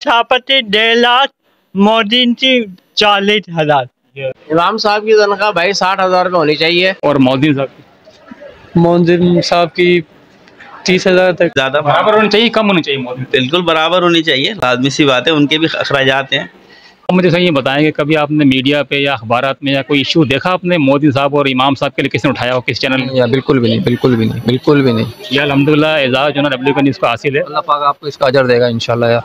सभापति 1.5 लाख, मोदींची 40,000। इमाम साहब की तनख्वाह भाई 60,000 रुपये होनी चाहिए। और मोदी साहब की 30,000 तक। ज्यादा बराबर होनी चाहिए, कम होनी चाहिए? मोदी बिल्कुल बराबर होनी चाहिए, लाजमी सी बात है, उनके भी अखराजात हैं। मुझे सही ये बताएंगे, कभी आपने मीडिया पे या अखबारात में या कोई इशू देखा आपने मोदी साहब और इमाम साहब के लिए किसने उठाया हो, किस चैनल में? या बिल्कुल भी नहीं, बिल्कुल भी नहीं, बिल्कुल भी नहीं। या अल्हम्दुलिल्लाह एजाज़ जो ना डब्ल्यू का न्यूज़ को हासिल है, अल्लाह पाक आपको इसका अजर देगा इंशाल्लाह। यार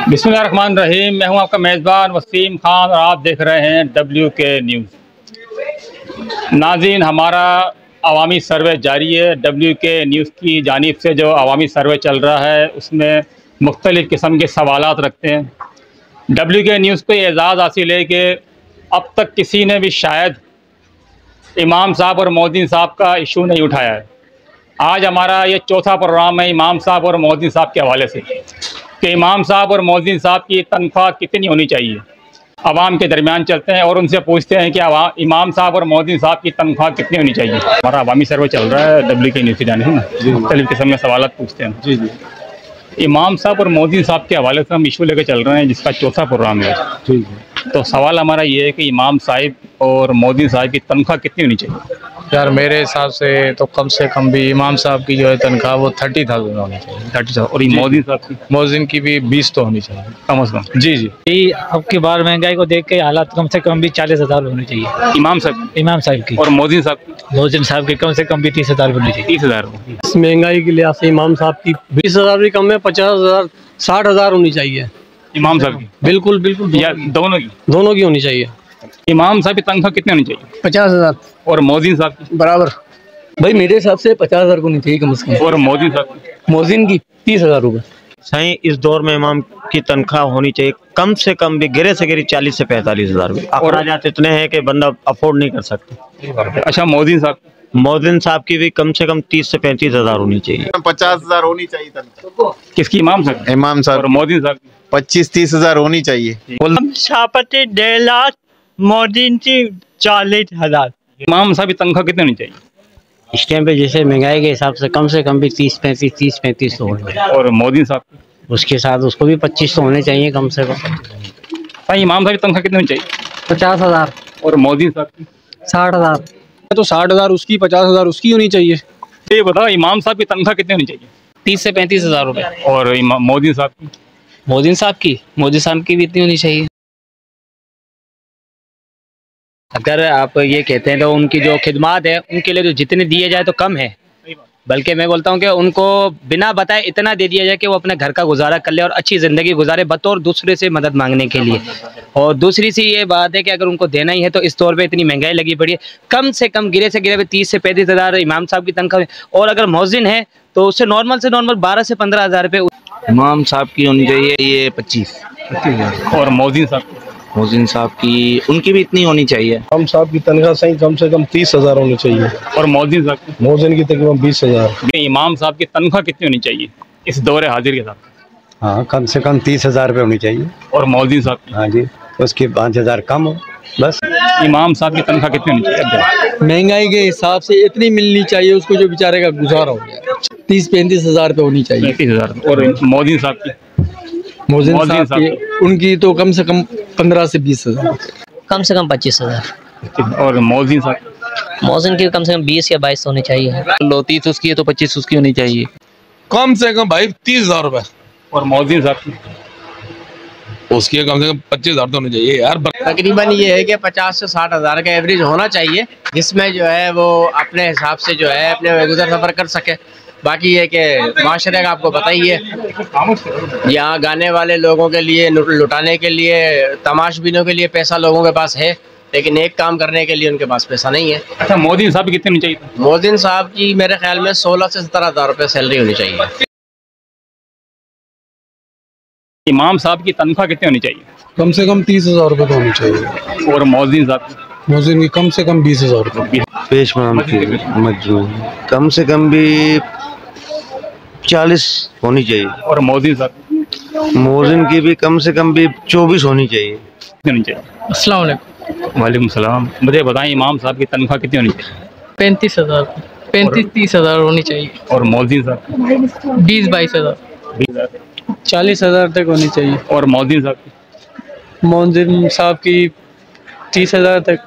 बिस्मिल्लाहिर्रहमानिर्रहीम, मैं हूं आपका मेज़बान वसीम खान और आप देख रहे हैं WK न्यूज़। नाज़रीन, हमारा अवामी सर्वे जारी है। WK न्यूज़ की जानिब से जो अवामी सर्वे चल रहा है उसमें मुख्तलिफ़ किस्म के सवालात रखते हैं। WK न्यूज़ को एजाज़ हासिल है कि अब तक किसी ने भी शायद इमाम साहब और मोदी साहब का इशू नहीं उठाया है। आज हमारा ये चौथा प्रोग्राम है इमाम साहब और मोदी साहब के हवाले से कि इमाम साहब और मोदी साहब की तनख्वाह कितनी होनी चाहिए। आवाम के दरमियान चलते हैं और उनसे पूछते हैं कि इमाम साहब और मोदी साहब की तनख्वाह कितनी होनी चाहिए। हमारा अवामी सर्वे चल रहा है WK न्यूज़ की जाने से ना, मुख्तलिफ़ किस्म के सवाल पूछते हैं। जी जी, इमाम साहब और मोदी साहब के हवाले से हम इशू लेकर चल रहे हैं, जिसका चौथा प्रोग्राम है। जी, तो सवाल हमारा ये है कि इमाम साहब और मोदी साहब की तनख्वाह कितनी होनी चाहिए? यार मेरे हिसाब से तो कम से कम भी इमाम साहब की जो है तनख्वाह वो 30,000 होनी चाहिए। 30,000। और मोदी साहब की? मोदिन की भी 20 तो होनी चाहिए कम से कम। जी जी, अब की बार महंगाई को देख के हालात कम से कम भी 40,000 होनी चाहिए इमाम साहब की। और मोदी साहब की कम से कम भी 30,000 होनी चाहिए। 30,000। इस महंगाई के लिहाज से इमाम साहब की 20,000 भी कम है, 50,000 60,000 होनी चाहिए इमाम साहब की। बिल्कुल बिल्कुल, या दोनों की होनी चाहिए। इमाम साहब की तनख्वाह कितनी होनी चाहिए? 50,000। और मोदी साहब की? बराबर भाई, मेरे हिसाब से 50,000 को नहीं चाहिए कम से कम। और मोदी साहब की? मोदिन की 30,000 रुपये। सही, इस दौर में इमाम की तनख्वाह होनी चाहिए कम से कम भी गिरे से गिरी 40 से 45,000 रुपये। अखराजात इतने हैं कि बंदा अफोर्ड नहीं कर सकता। अच्छा, मोदिन साहब की भी कम से कम 30 से 35,000 होनी चाहिए। 50,000 होनी चाहिए तनख्वाह। किसकी? इमाम साहब? इमाम साहब। और मोदी साहब? 25-30,000 होनी चाहिए। सभापति 1.5 लाख, मोदींची 40,000। इमाम साहब की तनख्वाह कितनी होनी चाहिए इस टाइम पे? जैसे महंगाई के हिसाब से कम से कम भी 30-35 तो होने। और मोदी साहब? उसके साथ उसको भी 25 तो होने चाहिए कम से कम। भाई, इमाम साहब की तनख्वाह कितनी होनी चाहिए? 50,000। और मोदी साहब की? 60,000। तो 60,000 उसकी, 50,000 उसकी होनी चाहिए। ये बताओ, इमाम साहब की तनख्वाह कितनी होनी चाहिए? 30 से 35,000 रुपये। और मोदी साहब की? मोदी साहब की भी इतनी होनी चाहिए। अगर आप ये कहते हैं तो उनकी जो खिदमात है उनके लिए तो जितने दिए जाए तो कम है, बल्कि मैं बोलता हूँ कि उनको बिना बताए इतना दे दिया जाए कि वो अपने घर का गुजारा कर ले और अच्छी ज़िंदगी गुजारे बतौर दूसरे से मदद मांगने के लिए। और दूसरी सी ये बात है कि अगर उनको देना ही है तो इस तौर पे इतनी महंगाई लगी पड़ी है, कम से कम गिरे से गिरे 30 से 35,000 इमाम साहब की तनख्वाह। और अगर मौजिन है तो उससे नॉर्मल 12 से 15,000 रुपये। इमाम साहब की होनी चाहिए ये 25,000। और मोदी साहब की उनकी भी इतनी होनी चाहिए। इमाम साहब की तनख्वाह सही कम से कम 30,000 होनी चाहिए। और मोदी साहब की? मोदिन की तकरीबन 20,000। इमाम साहब की तनख्वाह कितनी होनी चाहिए इस दौरे हाजिर के साथ? हाँ, कम से कम 30,000 रुपये होनी चाहिए। और मोदी साहब की? हाँ जी, उसकी 5,000 कम हो बस। इमाम साहब की तनख्वाह कितनी होनी चाहिए? महंगाई के हिसाब से इतनी मिलनी चाहिए उसको जो बेचारे का गुजारा हो गया। 30-35,000 रुपये होनी चाहिए। 35,000। और मोदी साहब की? मोदिन साहब की उनकी तो कम से कम 15 से 20,000। कम से कम 25,000। और मोदी साहब? मोदिन की कम से कम 20 या 22 होनी चाहिए। 30 उसकी है तो 25 उसकी होनी चाहिए। कम से कम भाई 30,000 रुपये। और मोदी साहब की? उसकी कम से कम 25,000 तो होनी चाहिए यार। तकरीबन ये है कि 50 से 60,000 का एवरेज होना चाहिए, जिसमें जो है वो अपने हिसाब से जो है अपने गुजर सफर कर सके। बाकी ये कि माशरे का आपको पता ही है, यहाँ गाने वाले लोगों के लिए, लुटाने के लिए, तमाशबीनों के लिए पैसा लोगों के पास है, लेकिन एक काम करने के लिए उनके पास पैसा नहीं है। अच्छा, मोदी साहब की कितनी होनी चाहिए? मोदी साहब की मेरे ख्याल में 16 से 17,000 रुपये सैलरी होनी चाहिए। इमाम साहब की तनख्वाह कितनी होनी चाहिए? कम से कम 30,000 रुपये तो होनी चाहिए। और मोदी साहब की? मोदिन की कम से कम 20,000 रुपये। पेश माम की मजदूर कम से कम भी 40 होनी चाहिए। और मोदी साहब? मोदिन की भी कम से कम भी 24 होनी चाहिए। अस्सलाम वालेकुम। वालेकुम सलाम। मुझे बताएं, इमाम साहब की तनख्वाह कितनी होनी चाहिए? 35,000, 35-30,000 होनी चाहिए। और मोदी साहब? 20-22,000। 40,000 तक होनी चाहिए। और मौजिन साहब की? मौजिन साहब की 30,000 तक।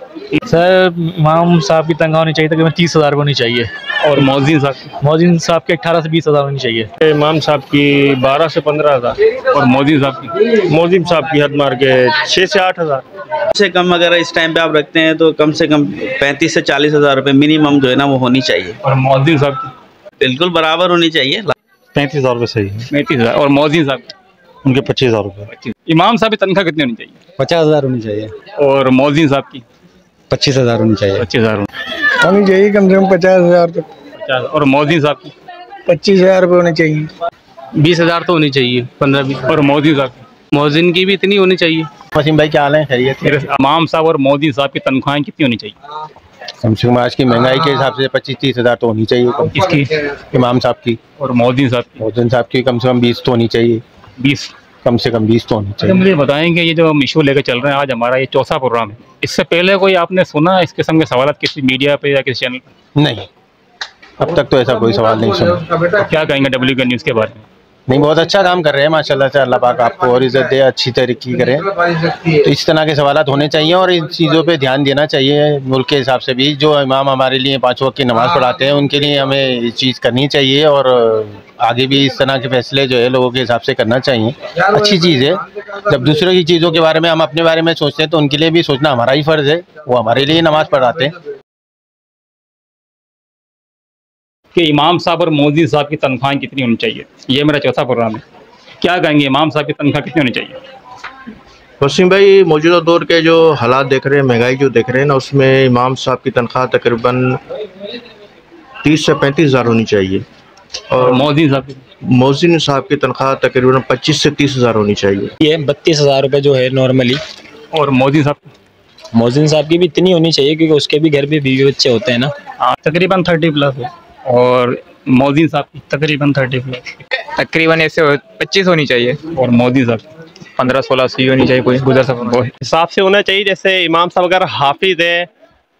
सर इमाम साहब की तनख्वाह होनी चाहिए तकरीबन 30,000 होनी चाहिए। और मौजिन साहब की? मौजिन साहब के 18 से 20,000 होनी चाहिए। इमाम साहब की 12 से 15,000। और मौजिन साहब की? मौजिम साहब की हद मार के 6 से 8,000। से कम अगर इस टाइम पे आप रखते हैं तो कम से कम 35 से 40,000 रुपये मिनिमम जो है ना वो होनी चाहिए। और मौजिन साहब की? बिल्कुल बराबर होनी चाहिए। 35,000 रुपये सही है। 35,000। और मौजिन साहब की? उनके 25,000 रुपये। इमाम साहब की तनख्वाह कितनी होनी चाहिए? 50,000 होनी चाहिए। और मौजिन साहब की? 25,000 होनी चाहिए। 25,000 होनी चाहिए कम से कम 50,000 तक। 50। और मौजिन साहब की? 25,000 रुपये होने चाहिए। 20,000 तो होनी चाहिए, 15-20। और मौजिन साहब की? मौजिन की भी इतनी होनी चाहिए। वसीम भाई क्या हाल है? खैरियत? इमाम साहब और मौजिन साहब की तनख्वाहें कितनी होनी चाहिए? कम से कम आज की महंगाई के हिसाब से 25-30 हज़ार तो होनी चाहिए। किसकी? इमाम साहब की। और मौजिन साहब की? मौजिन साहब की कम से कम 20 तो होनी चाहिए। 20? कम से कम 20 तो होनी अच्छा चाहिए। मुझे बताएंगे ये जो इशू लेकर चल रहे हैं, आज हमारा ये चौथा प्रोग्राम है, इससे पहले कोई आपने सुना इस किस्म के सवाल किसी मीडिया पे या किसी चैनल पे? नहीं, अब तक तो ऐसा कोई सवाल नहीं सुना। तो क्या कहेंगे WK न्यूज़ के बारे में? नहीं, बहुत अच्छा काम कर रहे हैं माशाल्लाह से। अल्लाह पाक आपको और इज्जत दे, अच्छी तरक्की करें। तो इस तरह के सवाल होने चाहिए और इन चीज़ों पे ध्यान देना चाहिए मुल्क के हिसाब से भी। जो इमाम हमारे लिए 5 वक्त की नमाज़ पढ़ाते हैं उनके लिए हमें ये चीज़ करनी चाहिए और आगे भी इस तरह के फैसले जो है लोगों के हिसाब से करना चाहिए। अच्छी चीज़ है। जब दूसरों की चीज़ों के बारे में हम अपने बारे में सोचते हैं तो उनके लिए भी सोचना हमारा ही फ़र्ज़ है। वो हमारे लिए नमाज़ पढ़ाते हैं। कि इमाम साहब और मौजिन साहब की तनख्वाहें कितनी होनी चाहिए, ये मेरा चौथा प्रोग्राम है। क्या कहेंगे, इमाम साहब की तनख्वाह कितनी होनी चाहिए? वसीम भाई मौजूदा दौर के जो हालात देख रहे हैं, महंगाई जो देख रहे हैं ना, उसमें इमाम साहब की तनख्वाह तकरीबन 30 से 35,000 होनी चाहिए। और मौजिन साहब की? मौजिन साहब की तनख्वाह तकरीबन 25 से 30,000 होनी चाहिए। ये 32,000 रुपये जो है नॉर्मली। और मौजिन साहब? मौजिन साहब की भी इतनी होनी चाहिए क्योंकि उसके भी घर में बीवी बच्चे होते हैं ना। तकरीबन 30+ है। और मौजिन साहब की? तकरीबन 30+। तकरीबन ऐसे 25 होनी चाहिए। और मौजिन साहब? 15-16 सी होनी चाहिए। कोई गुजर सफर हिसाब से होना चाहिए। जैसे इमाम साहब अगर हाफिज है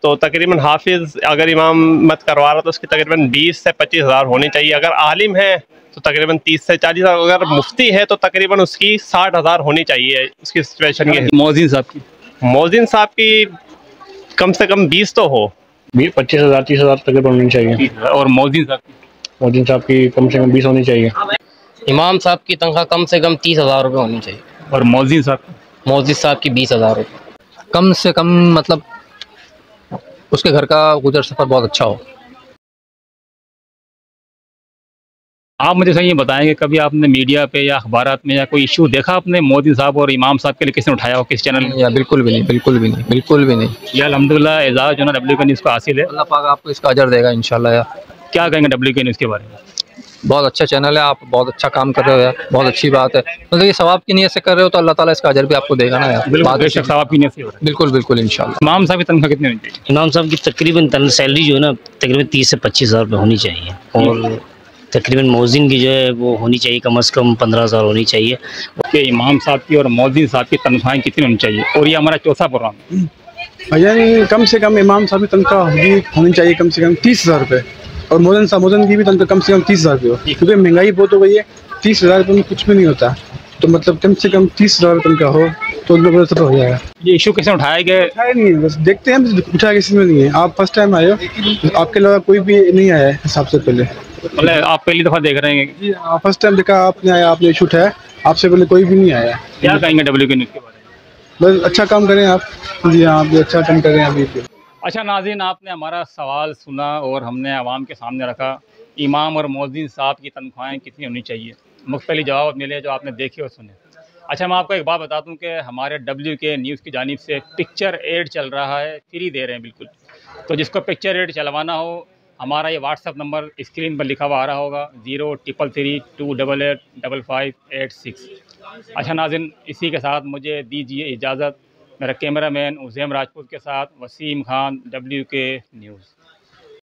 तो तकरीबन हाफिज अगर इमाम मत करवा रहा तो उसकी तकरीबन 20 से 25,000 होनी चाहिए। अगर आलिम है तो तकरीबन 30 से 40,000। अगर मुफ्ती है तो तकरीबन उसकी 60,000 होनी चाहिए उसकी सिचुएशन के। मौजिन साहब की? मौजिन साहब की कम से कम 20 तो हो। 25,000 30,000 तकरीबन होनी चाहिए। और मौजिन साहब की? मौजिन साहब की कम से कम 20 होनी चाहिए। इमाम साहब की तनख्वाह कम से कम 30,000 रुपये होनी चाहिए। और मौजिन साहब? मौजिद साहब की 20,000 रुपये। कम से कम मतलब उसके घर का गुजर सफ़र बहुत अच्छा हो। आप मुझे सही ये बताएंगे कभी आपने मीडिया पे या अखबारात में या कोई इशू देखा आपने मौजिन साहब और इमाम साहब के लिए किसने उठाया हो, किस चैनल में? या बिल्कुल भी नहीं, बिल्कुल भी नहीं, बिल्कुल भी नहीं। या अल्हम्दुलिल्लाह एजाज़ जो ना WK न्यूज़ को हासिल है। अल्लाह पाक आपको इसका अजर देगा इंशाल्लाह। यार क्या कहेंगे WK न्यूज़ के बारे में? बहुत अच्छा चैनल है, आप बहुत अच्छा काम कर रहे हो यार, बहुत अच्छी बात है। मतलब ये सवाब की नीयत से कर रहे हो तो अल्लाह ताला इसका अजर भी आपको देगा ना यार। बेशक सवाब की नीयत से हो रहा है। बिल्कुल बिल्कुल इंशाल्लाह। इमाम साहब की तनख्वाह कितनी होनी चाहिए? इमाम साहब की तकरीबन सैलरी जो है ना तकरीबन 30 से 25,000 रुपये होनी चाहिए। और तकरीबन मौजिन की जो है वो होनी चाहिए कम से कम 15,000 होनी चाहिए। कि इमाम साहब की और मौजिन साहब की तनख्वाहें कितनी होनी चाहिए, और ये हमारा चौथा प्रोग्राम है। यानी कम से कम इमाम साहब की तनख्वाह होनी चाहिए कम से कम 30,000 रुपये। और मौजन की भी तनख्वाह कम से कम 30,000 रुपये हो, क्योंकि महंगाई बहुत हो गई है। 30,000 रुपये में कुछ भी नहीं होता, तो मतलब कम से कम 30,000 तनख्वाह हो तो उनका बड़ा सफर हो जाएगा। ये इशू किसने उठाया गया? उठाया नहीं है, बस देखते हैं, उठाया किसी में नहीं है। आप फर्स्ट टाइम आए हो, आपके अलावा कोई भी नहीं आया है हिसाब से पहले। मतलब आप पहली दफ़ा देख रहे हैं? जी हाँ, फर्स्ट टाइम देखा आपने, आया आपने इशू उठाया, आपसे पहले कोई भी नहीं आया। क्या कहेंगे WK न्यूज़ के बारे में? बस अच्छा काम करें आप। जी हाँ, आप भी अच्छा काम कर रहे हैं अभी। अच्छा नाज़रीन, आपने हमारा सवाल सुना और हमने आवाम के सामने रखा, इमाम और मौजिन साहब की तनख्वाहें कितनी होनी चाहिए। मुख्तलिफ जवाब मिले जो आपने देखे और सुने। अच्छा मैं आपको एक बात बता दूं कि हमारे WK न्यूज़ की जानिब से पिक्चर एड चल रहा है, फ्री दे रहे हैं बिल्कुल। तो जिसको पिक्चर एड चलवाना हो, हमारा ये व्हाट्सअप नंबर स्क्रीन पर लिखा हुआ आ रहा होगा 03332885586। अच्छा नाज़रीन, इसी के साथ मुझे दीजिए इजाज़त। मेरा कैमरा मैन उज़ैम राजपूत के साथ वसीम खान, WK न्यूज़।